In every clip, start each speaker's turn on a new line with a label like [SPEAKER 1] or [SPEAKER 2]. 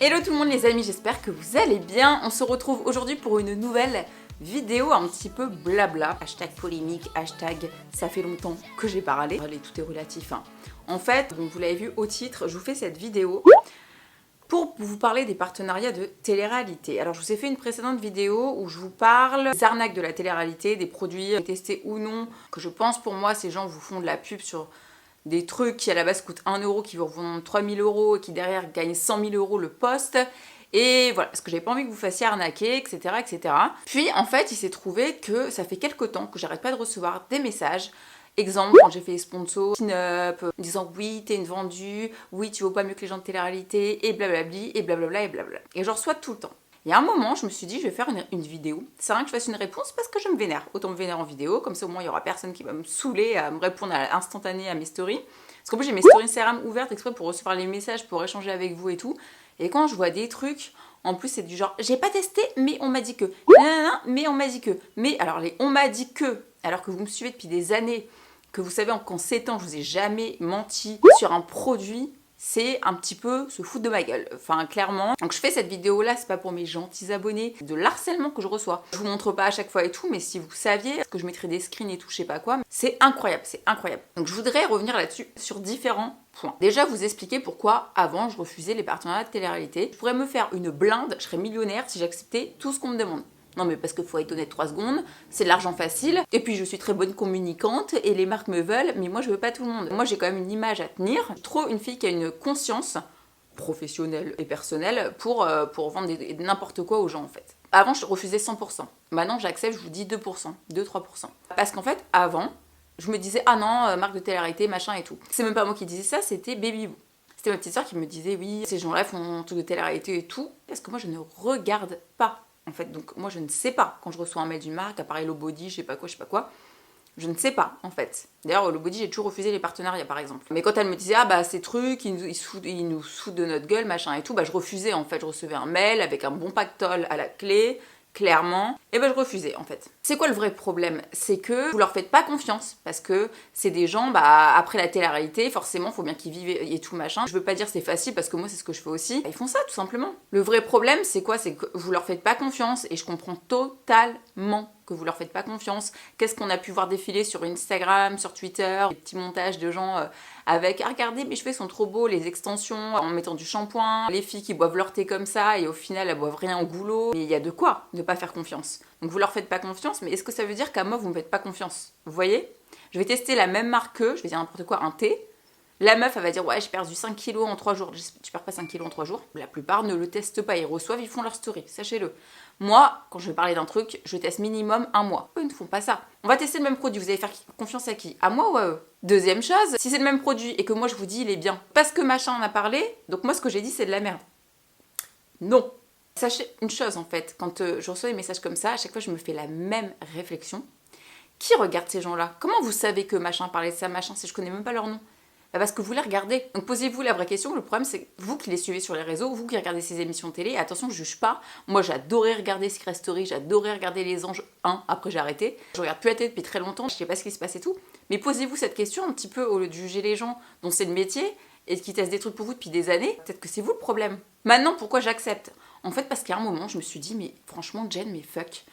[SPEAKER 1] Hello tout le monde les amis, j'espère que vous allez bien. On se retrouve aujourd'hui pour une nouvelle vidéo un petit peu blabla. Hashtag polémique, hashtag ça fait longtemps que j'ai parlé. Allez, tout est relatif. Hein. En fait, donc vous l'avez vu au titre, je vous fais cette vidéo pour vous parler des partenariats de télé-réalité. Alors je vous ai fait une précédente vidéo où je vous parle des arnaques de la télé-réalité, des produits testés ou non, que je pense pour moi ces gens vous font de la pub sur des trucs qui à la base coûtent 1 euro, qui vous revendent 3000 euros et qui derrière gagnent 100 000 euros le poste. Et voilà, parce que j'avais pas envie que vous fassiez arnaquer, etc., etc. Puis en fait, il s'est trouvé que ça fait quelques temps que j'arrête pas de recevoir des messages. Exemple, quand j'ai fait les sponsors, up, disant oui, t'es une vendue, oui, tu vaux pas mieux que les gens de télé-réalité, et blablabli, et blablabla, et blablabla. Et je reçois tout le temps. Il y a un moment, je me suis dit, je vais faire une vidéo. C'est rien que je fasse une réponse parce que je me vénère. Autant me vénère en vidéo, comme ça au moins il y aura personne qui va me saouler à me répondre à l'instantané à mes stories. Parce qu'en plus, j'ai mes stories Instagram ouvertes exprès pour recevoir les messages, pour échanger avec vous et tout. Et quand je vois des trucs, en plus c'est du genre, j'ai pas testé, mais on m'a dit que. Non, mais on m'a dit que. Mais alors les on m'a dit que, alors que vous me suivez depuis des années, que vous savez qu'en 7 ans, je vous ai jamais menti sur un produit, c'est un petit peu se foutre de ma gueule. Enfin, clairement. Donc je fais cette vidéo-là, c'est pas pour mes gentils abonnés, c'est de l'harcèlement que je reçois. Je vous montre pas à chaque fois et tout, mais si vous saviez, que je mettrais des screens et tout, je sais pas quoi, c'est incroyable, c'est incroyable. Donc je voudrais revenir là-dessus sur différents points. Déjà, vous expliquer pourquoi, avant, je refusais les partenariats de télé-réalité. Je pourrais me faire une blinde, je serais millionnaire si j'acceptais tout ce qu'on me demande. Non mais parce qu'il faut être honnête 3 secondes, c'est de l'argent facile, et puis je suis très bonne communicante, et les marques me veulent, mais moi je veux pas tout le monde. Moi j'ai quand même une image à tenir, trop une fille qui a une conscience professionnelle et personnelle pour vendre n'importe quoi aux gens en fait. Avant je refusais 100%, maintenant j'accepte, je vous dis 2%, 2-3%. Parce qu'en fait avant, je me disais ah non, marque de télé-réalité, machin et tout. C'est même pas moi qui disais ça, c'était Babyboo. C'était ma petite soeur qui me disait oui, ces gens-là font tout de télé-réalité et tout, parce que moi je ne regarde pas. En fait, donc moi je ne sais pas quand je reçois un mail d'une marque, appareil Low Body, je sais pas quoi, je ne sais pas en fait. D'ailleurs, Low Body, j'ai toujours refusé les partenariats par exemple. Mais quand elle me disait, ah bah ces trucs, ils nous foutent de notre gueule, machin et tout, bah je refusais en fait. Je recevais un mail avec un bon pactole à la clé, clairement, et ben je refusais en fait. C'est quoi le vrai problème? C'est que vous leur faites pas confiance parce que c'est des gens, bah après la télé-réalité, forcément, faut bien qu'ils vivent et tout machin. Je veux pas dire c'est facile parce que moi c'est ce que je fais aussi. Ils font ça tout simplement. Le vrai problème, c'est quoi? C'est que vous leur faites pas confiance et je comprends totalement que vous leur faites pas confiance. Qu'est-ce qu'on a pu voir défiler sur Instagram, sur Twitter, des petits montages de gens avec ah, regardez mes cheveux sont trop beaux, les extensions en mettant du shampoing, les filles qui boivent leur thé comme ça et au final elles boivent rien au goulot. Mais il y a de quoi ne pas faire confiance. Donc vous leur faites pas confiance, mais est-ce que ça veut dire qu'à moi vous me faites pas confiance? Vous voyez? Je vais tester la même marque que, je vais dire n'importe quoi, un thé. La meuf, elle va dire ouais, j'ai perdu 5 kilos en 3 jours. Tu perds pas 5 kilos en 3 jours. La plupart ne le testent pas. Ils reçoivent, ils font leur story. Sachez-le. Moi, quand je vais parler d'un truc, je teste minimum 1 mois. Eux ne font pas ça. On va tester le même produit. Vous allez faire confiance à qui? À moi ou à eux? Deuxième chose, si c'est le même produit et que moi je vous dis il est bien parce que machin en a parlé, donc moi ce que j'ai dit c'est de la merde. Non. Sachez une chose en fait, quand je reçois des messages comme ça, à chaque fois je me fais la même réflexion. Qui regarde ces gens-là? Comment vous savez que machin parlait de ça, machin, si je connais même pas leur nom? Bah parce que vous les regardez. Donc posez-vous la vraie question. Le problème, c'est vous qui les suivez sur les réseaux, vous qui regardez ces émissions télé. Et attention, je juge pas. Moi, j'adorais regarder Secret Story, j'adorais regarder Les Anges 1. Après, j'ai arrêté. Je regarde plus la télé depuis très longtemps. Je sais pas ce qui se passe et tout. Mais posez-vous cette question un petit peu au lieu de juger les gens dont c'est le métier et qui testent des trucs pour vous depuis des années. Peut-être que c'est vous le problème. Maintenant, pourquoi j'accepte? En fait, parce qu'à un moment, je me suis dit, mais franchement, Jen, mais fuck.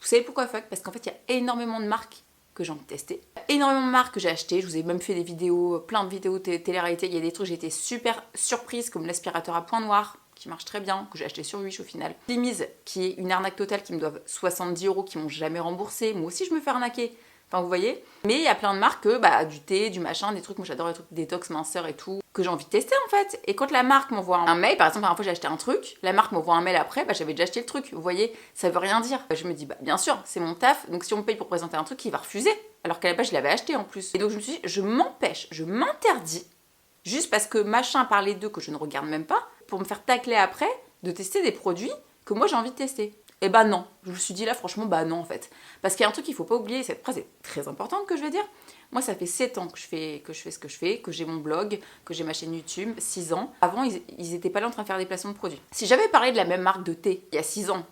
[SPEAKER 1] Vous savez pourquoi fuck? Parce qu'en fait, il y a énormément de marques que j'ai envie de tester. Énormément de marques que j'ai achetées, je vous ai même fait des vidéos, plein de vidéos télé-réalité, il y a des trucs, j'ai été super surprise, comme l'aspirateur à point noir, qui marche très bien, que j'ai acheté sur Wish au final. Limise, qui est une arnaque totale, qui me doivent 70 euros, qui m'ont jamais remboursé, moi aussi je me fais arnaquer. Enfin vous voyez. Mais il y a plein de marques que, bah, du thé, du machin, des trucs, moi j'adore les trucs détox, minceur et tout, que j'ai envie de tester en fait. Et quand la marque m'envoie un mail, par exemple, la dernière fois j'ai acheté un truc, la marque m'envoie un mail après, bah j'avais déjà acheté le truc, vous voyez, ça veut rien dire. Je me dis, bah bien sûr, c'est mon taf, donc si on me paye pour présenter un truc, il va refuser. Alors qu'à la base je l'avais acheté en plus. Et donc je me suis dit, je m'empêche, je m'interdis, juste parce que machin parlait d'eux que je ne regarde même pas, pour me faire tacler après, de tester des produits que moi j'ai envie de tester. Et bah non, je me suis dit là franchement bah non en fait. Parce qu'il y a un truc qu'il faut pas oublier, cette phrase est très importante que je vais dire. Moi ça fait 7 ans que je fais ce que je fais, que j'ai mon blog, que j'ai ma chaîne YouTube, 6 ans. Avant ils étaient pas là en train de faire des placements de produits. Si j'avais parlé de la même marque de thé il y a 6 ans,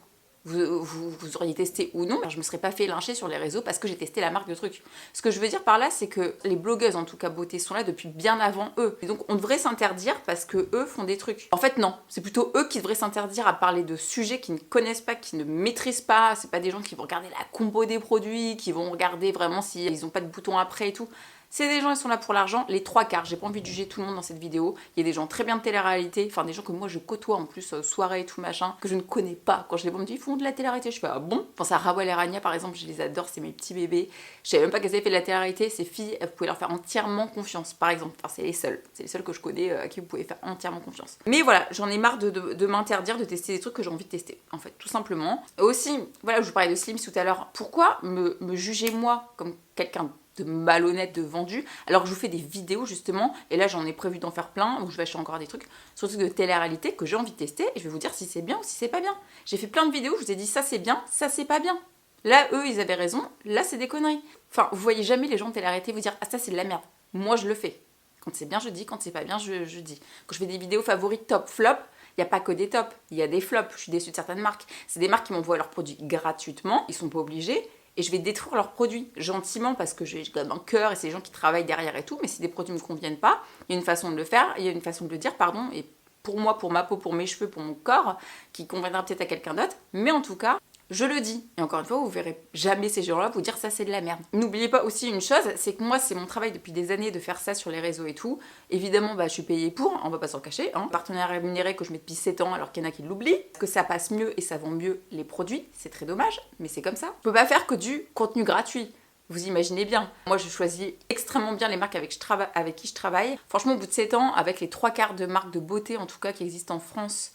[SPEAKER 1] vous auriez testé ou non, je me serais pas fait lyncher sur les réseaux parce que j'ai testé la marque de trucs. Ce que je veux dire par là, c'est que les blogueuses, en tout cas beauté, sont là depuis bien avant eux. Et donc on devrait s'interdire parce que eux font des trucs. En fait non, c'est plutôt eux qui devraient s'interdire à parler de sujets qu'ils ne connaissent pas, qu'ils ne maîtrisent pas. C'est pas des gens qui vont regarder la compo des produits, qui vont regarder vraiment s'ils ont pas de boutons après et tout. C'est des gens, ils sont là pour l'argent, les trois quarts. J'ai pas envie de juger tout le monde dans cette vidéo. Il y a des gens très bien de télé-réalité, enfin des gens que moi je côtoie en plus, soirée et tout machin, que je ne connais pas. Quand je les vois, on me dit ils font de la télé-réalité. Je fais ah bon. Je pense à Rawal et Rania par exemple, je les adore, c'est mes petits bébés. Je savais même pas qu'elles avaient fait de la télé-réalité. Ces filles, vous pouvez leur faire entièrement confiance par exemple. Enfin, c'est les seules que je connais à qui vous pouvez faire entièrement confiance. Mais voilà, j'en ai marre de m'interdire de tester des trucs que j'ai envie de tester, en fait, tout simplement. Aussi, voilà, je vous parlais de Slims tout à l'heure. Pourquoi me juger moi comme quelqu'un de malhonnête, de vendu, alors que je vous fais des vidéos justement, et là j'en ai prévu d'en faire plein, où je vais acheter encore des trucs, sur des trucs de télé-réalité que j'ai envie de tester, et je vais vous dire si c'est bien ou si c'est pas bien. J'ai fait plein de vidéos, je vous ai dit ça c'est bien, ça c'est pas bien. Là, eux, ils avaient raison, là c'est des conneries. Enfin, vous voyez jamais les gens de télé-réalité vous dire ah ça c'est de la merde. Moi je le fais. Quand c'est bien je dis, quand c'est pas bien je dis. Quand je fais des vidéos favorites top, flop, il n'y a pas que des tops, il y a des flops, je suis déçue de certaines marques. C'est des marques qui m'envoient leurs produits gratuitement, ils sont pas obligés, et je vais détruire leurs produits gentiment parce que j'ai quand même un cœur et c'est les gens qui travaillent derrière et tout, mais si des produits ne me conviennent pas, il y a une façon de le faire, il y a une façon de le dire, pardon, et pour moi, pour ma peau, pour mes cheveux, pour mon corps, qui conviendra peut-être à quelqu'un d'autre, mais en tout cas, je le dis. Et encore une fois, vous verrez jamais ces gens-là vous dire ça c'est de la merde. N'oubliez pas aussi une chose, c'est que moi c'est mon travail depuis des années de faire ça sur les réseaux et tout. Évidemment, je suis payée pour, on va pas s'en cacher. Partenaire rémunéré que je mets depuis 7 ans alors qu'il y en a qui l'oublient. Que ça passe mieux et ça vend mieux les produits, c'est très dommage, mais c'est comme ça. Je peux pas faire que du contenu gratuit. Vous imaginez bien. Moi, je choisis extrêmement bien les marques avec qui je travaille. Franchement, au bout de 7 ans, avec les 3/4 de marques de beauté, en tout cas, qui existent en France,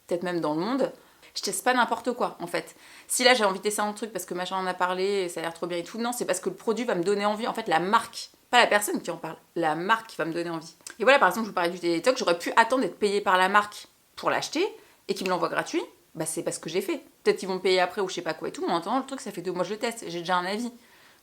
[SPEAKER 1] peut-être même dans le monde, je teste pas n'importe quoi, en fait. Si là, j'ai envie de tester un truc parce que machin en a parlé, et ça a l'air trop bien et tout, non, c'est parce que le produit va me donner envie. En fait, la marque, pas la personne qui en parle, la marque qui va me donner envie. Et voilà, par exemple, je vous parlais du Télétoc, j'aurais pu attendre d'être payée par la marque pour l'acheter et qu'ils me l'envoient gratuit. C'est parce que j'ai fait. Peut-être qu'ils vont me payer après ou je sais pas quoi et tout, mais en attendant, le truc, ça fait 2 mois que je le teste, j'ai déjà un avis.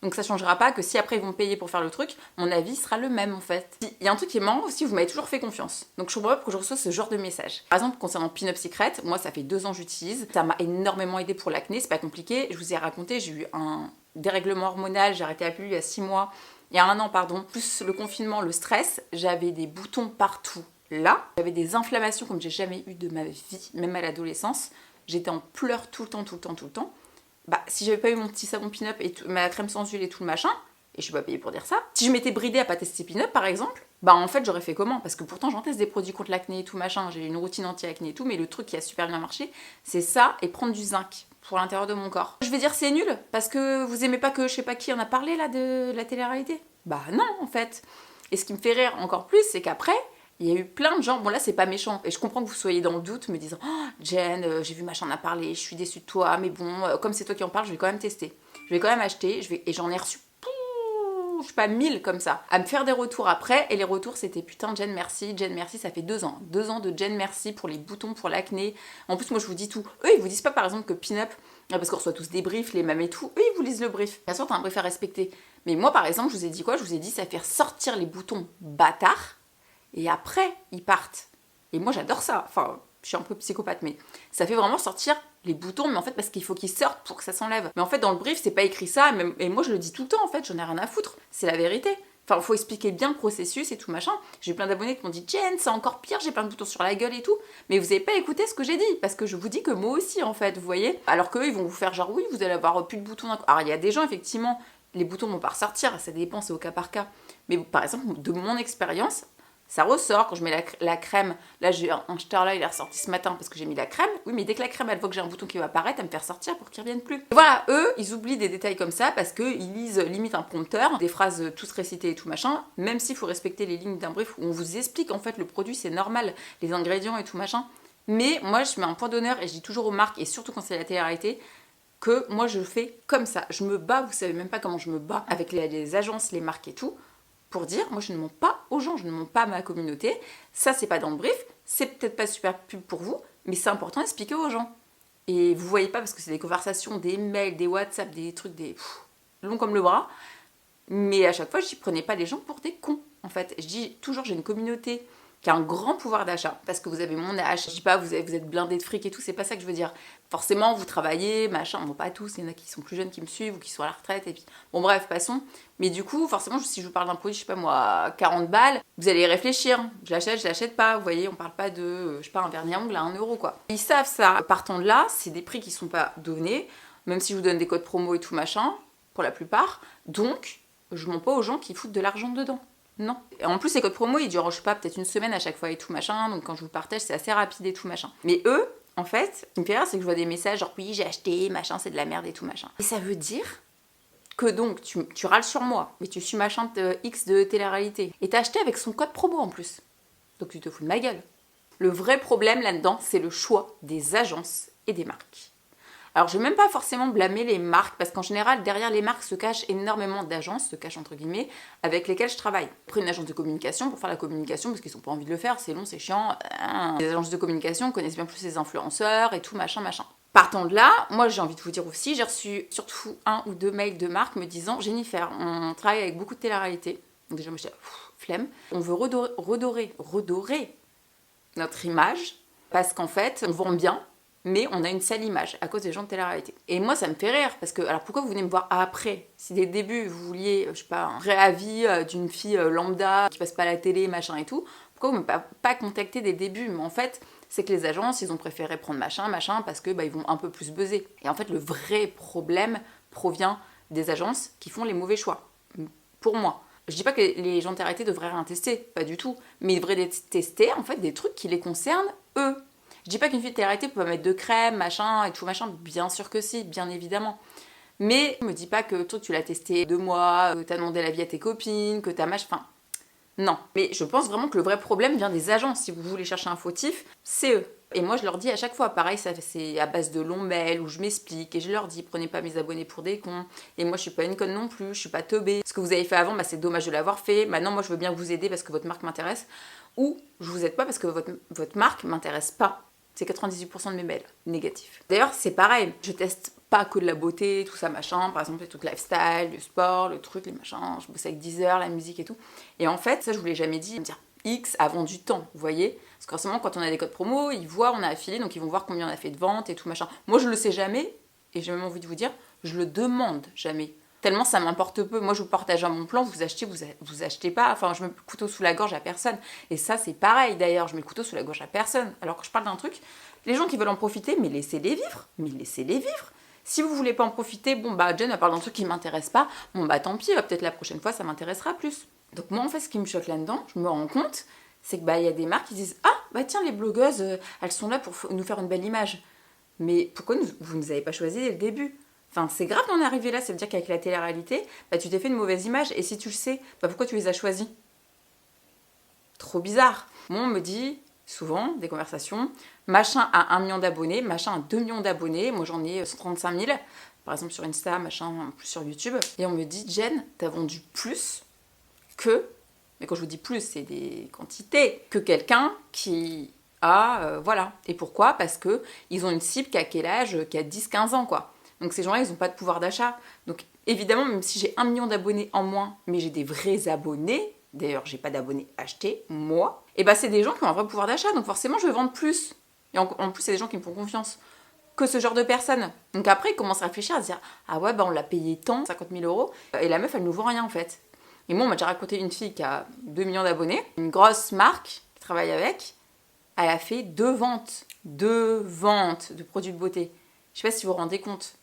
[SPEAKER 1] Donc ça changera pas que si après ils vont me payer pour faire le truc, mon avis sera le même en fait. Il y a un truc qui est marrant aussi, vous m'avez toujours fait confiance. Donc je comprends pas pourquoi je reçois ce genre de message. Par exemple, concernant Pin Up Secret, moi ça fait 2 ans que j'utilise. Ça m'a énormément aidé pour l'acné, c'est pas compliqué. Je vous ai raconté, j'ai eu un dérèglement hormonal, j'ai arrêté la pilule il y a 6 mois. Il y a 1 an, pardon. Plus le confinement, le stress, j'avais des boutons partout. Là, j'avais des inflammations comme j'ai jamais eu de ma vie, même à l'adolescence. J'étais en pleurs tout le temps. Si j'avais pas eu mon petit savon Pin-Up et ma crème sans huile et tout le machin, et je suis pas payée pour dire ça, si je m'étais bridée à pas tester Pin-Up par exemple, en fait j'aurais fait comment? Parce que pourtant j'en teste des produits contre l'acné et tout machin, j'ai une routine anti-acné et tout, mais le truc qui a super bien marché, c'est ça et prendre du zinc pour l'intérieur de mon corps. Je vais dire c'est nul, parce que vous aimez pas que je sais pas qui en a parlé là de la télé-réalité? Non en fait. Et ce qui me fait rire encore plus, c'est qu'après, il y a eu plein de gens, bon là c'est pas méchant, et je comprends que vous soyez dans le doute, me disant oh, Jen, j'ai vu machin en a parlé, je suis déçue de toi, mais bon, comme c'est toi qui en parles, je vais quand même tester. Je vais quand même acheter, et j'en ai reçu, je sais pas, 1000 comme ça, à me faire des retours après, et les retours c'était putain Jen merci, ça fait 2 ans. 2 ans de Jen merci pour les boutons, pour l'acné. En plus moi je vous dis tout. Eux ils vous disent pas par exemple que Pin-Up, parce qu'on reçoit tous des briefs, les mêmes et tout, eux ils vous lisent le brief. Bien sûr t'as un brief à respecter. Mais moi par exemple je vous ai dit quoi? Je vous ai dit ça fait sortir les boutons bâtards. Et après, ils partent. Et moi, j'adore ça. Enfin, je suis un peu psychopathe, mais ça fait vraiment sortir les boutons, mais en fait, parce qu'il faut qu'ils sortent pour que ça s'enlève. Mais en fait, dans le brief, c'est pas écrit ça, et moi, je le dis tout le temps, en fait, j'en ai rien à foutre. C'est la vérité. Enfin, il faut expliquer bien le processus et tout machin. J'ai eu plein d'abonnés qui m'ont dit « Jen, c'est encore pire, j'ai plein de boutons sur la gueule et tout. » Mais vous avez pas écouté ce que j'ai dit, parce que je vous dis que moi aussi, en fait, vous voyez. Alors qu'eux, ils vont vous faire genre « Oui, vous allez avoir plus de boutons. » Alors, il y a des gens, effectivement, les boutons vont pas ressortir, ça dépend, c'est au cas par cas. Mais par exemple, de mon expérience, ça ressort quand je mets la crème. Là, j'ai un Starla, il est ressorti ce matin parce que j'ai mis la crème. Oui, mais dès que la crème, elle voit que j'ai un bouton qui va apparaître, elle me fait ressortir pour qu'il ne revienne plus. Et voilà, eux, ils oublient des détails comme ça parce qu'ils lisent limite un prompteur, des phrases tous récitées et tout machin, même s'il faut respecter les lignes d'un brief où on vous explique en fait le produit, c'est normal, les ingrédients et tout machin. Mais moi, je mets un point d'honneur et je dis toujours aux marques, et surtout quand c'est la télé-réalité, que moi, je fais comme ça. Je me bats, vous savez même pas comment je me bats avec les agences, les marques et tout, pour dire, moi je ne mens pas aux gens, je ne mens pas à ma communauté, ça c'est pas dans le brief, c'est peut-être pas super pub pour vous, mais c'est important d'expliquer aux gens. Et vous voyez pas parce que c'est des conversations, des mails, des WhatsApp, des trucs, longs comme le bras, mais à chaque fois je dis prenez pas les gens pour des cons, en fait. Je dis toujours j'ai une communauté qui a un grand pouvoir d'achat, parce que vous avez mon âge, je dis pas vous êtes blindé de fric et tout, c'est pas ça que je veux dire. Forcément, vous travaillez, machin, bon pas tous, il y en a qui sont plus jeunes qui me suivent ou qui sont à la retraite, et puis bon bref, passons. Mais du coup, forcément, si je vous parle d'un produit, je sais pas moi, 40 balles, vous allez y réfléchir, je l'achète pas, vous voyez, on parle pas de, je sais pas, un vernis à ongles à 1 euro quoi. Ils savent ça, partant de là, c'est des prix qui sont pas donnés, même si je vous donne des codes promo et tout machin, pour la plupart, donc je mens pas aux gens qui foutent de l'argent dedans. Non. Et en plus, les codes promo, ils durent, je sais pas, peut-être une semaine à chaque fois et tout machin. Donc quand je vous partage, c'est assez rapide et tout machin. Mais eux, en fait, ce qui me fait rire, c'est que je vois des messages genre oui, j'ai acheté, machin, c'est de la merde et tout machin. Et ça veut dire que donc tu râles sur moi, mais tu suis machin de X de télé-réalité. Et t'as acheté avec son code promo en plus. Donc tu te fous de ma gueule. Le vrai problème là-dedans, c'est le choix des agences et des marques. Alors, je ne vais même pas forcément blâmer les marques, parce qu'en général, derrière les marques se cachent énormément d'agences, se cachent entre guillemets, avec lesquelles je travaille. Après, une agence de communication, pour faire la communication, parce qu'ils n'ont pas envie de le faire, c'est long, c'est chiant. Les agences de communication connaissent bien plus les influenceurs et tout, machin, machin. Partant de là, moi j'ai envie de vous dire aussi, j'ai reçu surtout 1 ou 2 mails de marques me disant « Jennifer, on travaille avec beaucoup de télé-réalité. » Donc déjà, moi je dis « flemme. On veut redorer notre image, parce qu'en fait, on vend bien, mais on a une sale image à cause des gens de télé-réalité. » Et moi, ça me fait rire, parce que, alors pourquoi vous venez me voir après? Si dès le début, vous vouliez, je sais pas, un vrai avis d'une fille lambda qui passe pas à la télé, machin et tout, pourquoi vous ne m'avez pas contacté dès le début? Mais en fait, c'est que les agences, ils ont préféré prendre machin, parce que ils vont un peu plus buzzer. Et en fait, le vrai problème provient des agences qui font les mauvais choix. Pour moi. Je dis pas que les gens de télé-réalité devraient rien tester, pas du tout. Mais ils devraient tester, en fait, des trucs qui les concernent, eux. Je dis pas qu'une fille de télé-réalité peut pas mettre de crème, machin et tout machin, bien sûr que si, bien évidemment. Mais me dis pas que toi tu l'as testé 2 mois, que t'as demandé l'avis à tes copines, que t'as enfin, non. Mais je pense vraiment que le vrai problème vient des agences. Si vous voulez chercher un fautif, c'est eux. Et moi je leur dis à chaque fois, pareil, c'est à base de longs mails où je m'explique et je leur dis prenez pas mes abonnés pour des cons. Et moi je suis pas une conne non plus, je suis pas teubée. Ce que vous avez fait avant, c'est dommage de l'avoir fait. Maintenant moi je veux bien vous aider parce que votre marque m'intéresse. Ou je vous aide pas parce que votre marque m'intéresse pas. C'est 98% de mes mails négatifs. D'ailleurs, c'est pareil, je teste pas que de la beauté, tout ça machin, par exemple les trucs lifestyle, le sport, le truc, les machins, je bosse avec Deezer, la musique et tout. Et en fait, ça je vous l'ai jamais dit, me dire X a vendu tant, vous voyez? Parce que forcément, quand on a des codes promo, ils voient, on a affilié, donc ils vont voir combien on a fait de ventes et tout machin. Moi je le sais jamais, et j'ai même envie de vous dire, je le demande jamais. Tellement ça m'importe peu. Moi, je vous partage mon plan, vous achetez, vous achetez pas. Enfin, je mets le couteau sous la gorge à personne. Et ça, c'est pareil d'ailleurs, je mets le couteau sous la gorge à personne. Alors que je parle d'un truc, les gens qui veulent en profiter, mais laissez-les vivre. Mais laissez-les vivre. Si vous voulez pas en profiter, bon bah Jen, elle parle d'un truc qui m'intéresse pas. Bon bah tant pis, peut-être la prochaine fois, ça m'intéressera plus. Donc moi, en fait, ce qui me choque là-dedans, je me rends compte, c'est que il y a des marques qui disent « Ah, bah tiens, les blogueuses, elles sont là pour nous faire une belle image. » Mais pourquoi vous ne nous avez pas choisi dès le début? Enfin, c'est grave d'en arriver là, ça veut dire qu'avec la télé-réalité, tu t'es fait une mauvaise image, et si tu le sais, pourquoi tu les as choisis? Trop bizarre. Moi, on me dit, souvent, des conversations, machin a 1 million d'abonnés, machin a 2 millions d'abonnés, moi j'en ai 135 000, par exemple sur Insta, machin, plus sur YouTube, et on me dit, Jen, t'as vendu plus que, mais quand je vous dis plus, c'est des quantités, que quelqu'un qui a, voilà. Et pourquoi? Parce que ils ont une cible qui a quel âge? Qui a 10-15 ans, quoi. Donc ces gens-là, ils n'ont pas de pouvoir d'achat. Donc évidemment, même si j'ai 1 million d'abonnés en moins, mais j'ai des vrais abonnés, d'ailleurs j'ai pas d'abonnés achetés, moi, et c'est des gens qui ont un vrai pouvoir d'achat, donc forcément je vais vendre plus. Et en plus, c'est des gens qui me font confiance. Que ce genre de personnes. Donc après, ils commencent à réfléchir, à se dire « Ah ouais, on l'a payé tant, 50 000 euros, et la meuf, elle ne nous vend rien en fait. » Et moi, on m'a déjà raconté une fille qui a 2 millions d'abonnés, une grosse marque qui travaille avec, elle a fait 2 ventes. 2 ventes de produits de beauté. Je sais pas si vous vous rendez compte.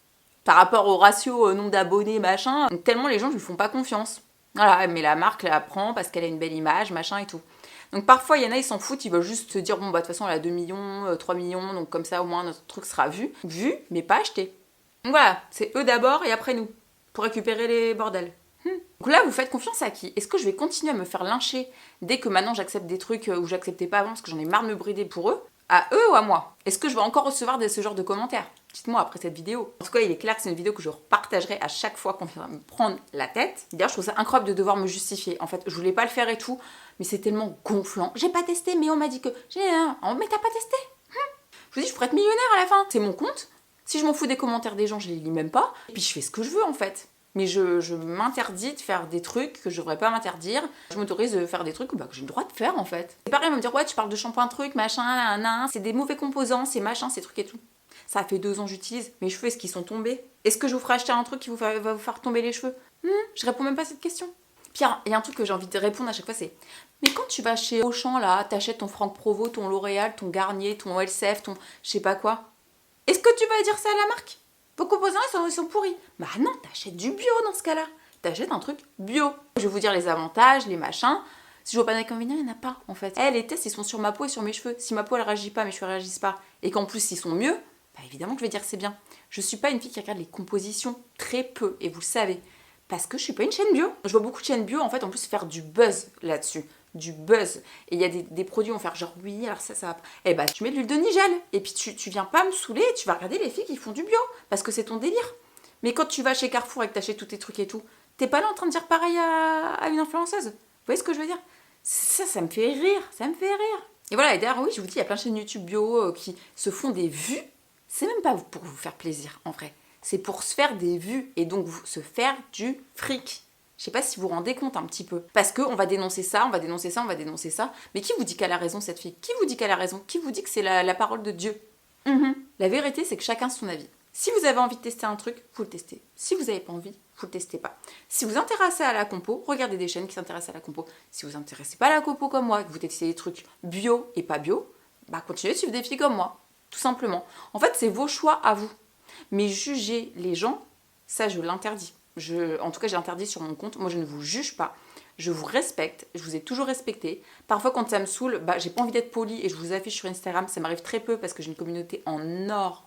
[SPEAKER 1] Par rapport au ratio nombre d'abonnés, machin, donc tellement les gens ne lui font pas confiance. Voilà, mais la marque la prend parce qu'elle a une belle image, machin et tout. Donc parfois, il y en a, ils s'en foutent, ils veulent juste se dire, bon, de toute façon, elle a 2 millions, 3 millions, donc comme ça, au moins, notre truc sera vu, mais pas acheté. Donc voilà, c'est eux d'abord et après nous, pour récupérer les bordels. Donc là, vous faites confiance à qui? Est-ce que je vais continuer à me faire lyncher dès que maintenant j'accepte des trucs où j'acceptais pas avant parce que j'en ai marre de me brider pour eux? À eux ou à moi? Est-ce que je vais encore recevoir ce genre de commentaires? Dites-moi après cette vidéo. En tout cas, il est clair que c'est une vidéo que je partagerai à chaque fois qu'on viendra me prendre la tête. D'ailleurs, je trouve ça incroyable de devoir me justifier. En fait, je voulais pas le faire et tout, mais c'est tellement gonflant. J'ai pas testé, mais on m'a dit que... Mais t'as pas testé? Je vous dis, je pourrais être millionnaire à la fin. C'est mon compte. Si je m'en fous des commentaires des gens, je les lis même pas. Et puis je fais ce que je veux en fait. Mais je m'interdis de faire des trucs que je devrais pas m'interdire. Je m'autorise de faire des trucs que j'ai le droit de faire en fait. C'est pareil, on va me dire ouais tu parles de shampoing truc, machin, nanana, c'est des mauvais composants, c'est machin, ces trucs et tout. Ça fait 2 ans que j'utilise, mes cheveux est-ce qu'ils sont tombés? Est-ce que je vous ferai acheter un truc qui va vous faire tomber les cheveux? Je réponds même pas à cette question. Pierre, il y a un truc que j'ai envie de répondre à chaque fois, c'est mais quand tu vas chez Auchan là, t'achètes ton Franck Provo, ton L'Oréal, ton Garnier, ton Elsef, ton je sais pas quoi, est-ce que tu vas dire ça à la marque? Vos composants ils sont pourris. Bah non, t'achètes du bio dans ce cas-là. T'achètes un truc bio. Je vais vous dire les avantages, les machins. Si je vois pas d'inconvénients, il n'y en a pas en fait. Les tests ils sont sur ma peau et sur mes cheveux. Si ma peau elle réagit pas, mes cheveux réagissent pas, et qu'en plus ils sont mieux, bah évidemment que je vais dire que c'est bien. Je suis pas une fille qui regarde les compositions, très peu, et vous le savez. Parce que je suis pas une chaîne bio. Je vois beaucoup de chaînes bio en fait en plus faire du buzz là-dessus. Du buzz. Et il y a des produits qui vont faire genre oui, alors ça va. Eh bah tu mets de l'huile de Nigel. Et puis tu viens pas me saouler, tu vas regarder les filles qui font du bio. Parce que c'est ton délire. Mais quand tu vas chez Carrefour et que t'achètes tous tes trucs et tout, t'es pas là en train de dire pareil à une influenceuse. Vous voyez ce que je veux dire? Ça me fait rire. Ça me fait rire. Et voilà, et d'ailleurs, oui, je vous dis, il y a plein de chaînes YouTube bio qui se font des vues. C'est même pas pour vous faire plaisir, en vrai. C'est pour se faire des vues et donc se faire du fric. Je sais pas si vous vous rendez compte un petit peu. Parce qu'on va dénoncer ça, on va dénoncer ça, on va dénoncer ça. Mais qui vous dit qu'elle a raison, cette fille? Qui vous dit qu'elle a raison? Qui vous dit que c'est la parole de Dieu? La vérité, c'est que chacun son avis. Si vous avez envie de tester un truc, vous le testez. Si vous n'avez pas envie, vous le testez pas. Si vous vous intéressez à la compo, regardez des chaînes qui s'intéressent à la compo. Si vous vous intéressez pas à la compo comme moi, que vous testez des trucs bio et pas bio, continuez de suivre des filles comme moi. Tout simplement. En fait, c'est vos choix à vous. Mais juger les gens, ça je l'interdis. En tout cas, j'ai interdit sur mon compte. Moi, je ne vous juge pas. Je vous respecte. Je vous ai toujours respecté. Parfois, quand ça me saoule, j'ai pas envie d'être polie et je vous affiche sur Instagram. Ça m'arrive très peu parce que j'ai une communauté en or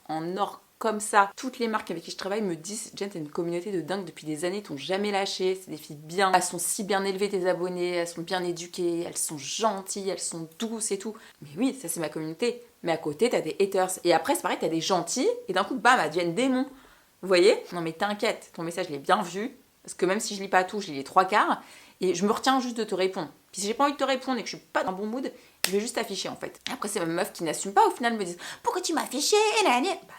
[SPEAKER 1] comme ça. Toutes les marques avec qui je travaille me disent Jen, t'as une communauté de dingue depuis des années, t'ont jamais lâché. C'est des filles bien. Elles sont si bien élevées, tes abonnés. Elles sont bien éduquées. Elles sont gentilles. Elles sont douces et tout. Mais oui, ça c'est ma communauté. Mais à côté, t'as des haters. Et après, c'est pareil, t'as des gentils. Et d'un coup, bam, elles deviennent démons. Vous voyez? Non mais t'inquiète, ton message je l'ai bien vu, parce que même si je lis pas tout, je lis les 3/4, et je me retiens juste de te répondre. Puis si j'ai pas envie de te répondre et que je suis pas dans un bon mood, je vais juste afficher en fait. Et après c'est ma meuf qui n'assume pas, au final me disent « Pourquoi tu m'as affiché ?»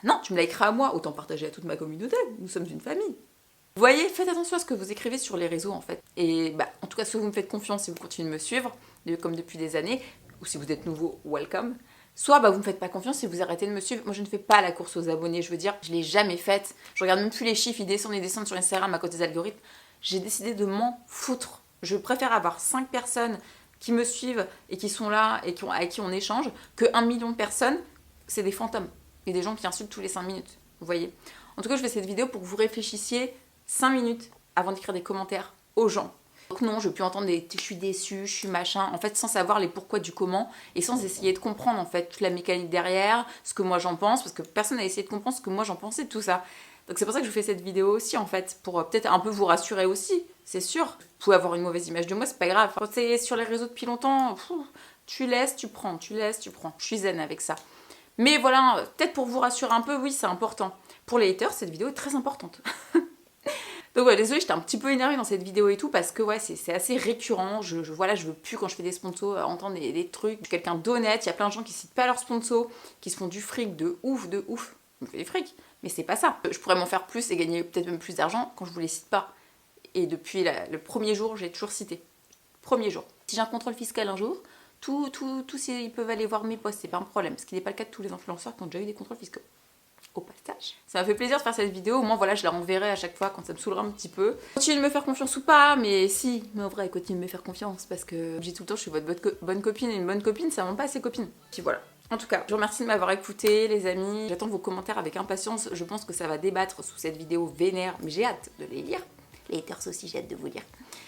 [SPEAKER 1] non, tu me l'as écrit à moi, autant partager à toute ma communauté, nous sommes une famille. Vous voyez, faites attention à ce que vous écrivez sur les réseaux en fait. Et en tout cas, si vous me faites confiance, si vous continuez de me suivre, comme depuis des années, ou si vous êtes nouveau, welcome. Soit vous me faites pas confiance et vous arrêtez de me suivre. Moi je ne fais pas la course aux abonnés, je veux dire, je l'ai jamais faite. Je regarde même plus les chiffres, ils descendent sur Instagram à cause des algorithmes. J'ai décidé de m'en foutre. Je préfère avoir 5 personnes qui me suivent et qui sont là et avec qui on échange que 1 million de personnes, c'est des fantômes. Et des gens qui insultent tous les 5 minutes. Vous voyez? En tout cas, je fais cette vidéo pour que vous réfléchissiez 5 minutes avant d'écrire des commentaires aux gens. Donc non, je veux plus entendre des « je suis déçue, je suis machin », en fait sans savoir les pourquoi du comment et sans essayer de comprendre en fait toute la mécanique derrière, ce que moi j'en pense, parce que personne n'a essayé de comprendre ce que moi j'en pensais de tout ça. Donc c'est pour ça que je vous fais cette vidéo aussi en fait, pour peut-être un peu vous rassurer aussi, c'est sûr. Vous pouvez avoir une mauvaise image de moi, c'est pas grave. Quand c'est sur les réseaux depuis longtemps, tu laisses, tu prends, tu laisses, tu prends. Je suis zen avec ça. Mais voilà, peut-être pour vous rassurer un peu, oui c'est important. Pour les haters, cette vidéo est très importante. Donc ouais, désolée, j'étais un petit peu énervée dans cette vidéo et tout parce que ouais, c'est assez récurrent. Je veux plus quand je fais des sponsors entendre des trucs. Je suis quelqu'un d'honnête, il y a plein de gens qui citent pas leurs sponsors, qui se font du fric de ouf. Je me fais du fric, mais c'est pas ça. Je pourrais m'en faire plus et gagner peut-être même plus d'argent quand je vous les cite pas. Et depuis le premier jour, j'ai toujours cité. Premier jour. Si j'ai un contrôle fiscal un jour, tous ils peuvent aller voir mes posts, c'est pas un problème. Ce qui n'est pas le cas de tous les influenceurs qui ont déjà eu des contrôles fiscaux. Au passage. Ça m'a fait plaisir de faire cette vidéo, au moins voilà, je la renverrai à chaque fois quand ça me saoulera un petit peu. Continuez de me faire confiance ou pas, mais si, mais en vrai, continuez de me faire confiance parce que je dis tout le temps, je suis votre bonne copine et une bonne copine, ça ne ment pas à ses copines. Puis voilà. En tout cas, je vous remercie de m'avoir écouté, les amis. J'attends vos commentaires avec impatience. Je pense que ça va débattre sous cette vidéo vénère, mais j'ai hâte de les lire. Les haters aussi, j'ai hâte de vous lire.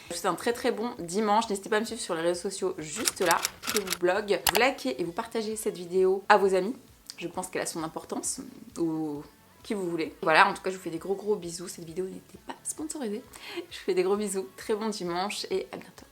[SPEAKER 1] Je vous souhaite un très très bon dimanche. N'hésitez pas à me suivre sur les réseaux sociaux juste là, que vous blog. Vous likez et vous partagez cette vidéo à vos amis. Je pense qu'elle a son importance, ou qui vous voulez. Voilà, en tout cas, je vous fais des gros bisous. Cette vidéo n'était pas sponsorisée. Je vous fais des gros bisous. Très bon dimanche et à bientôt.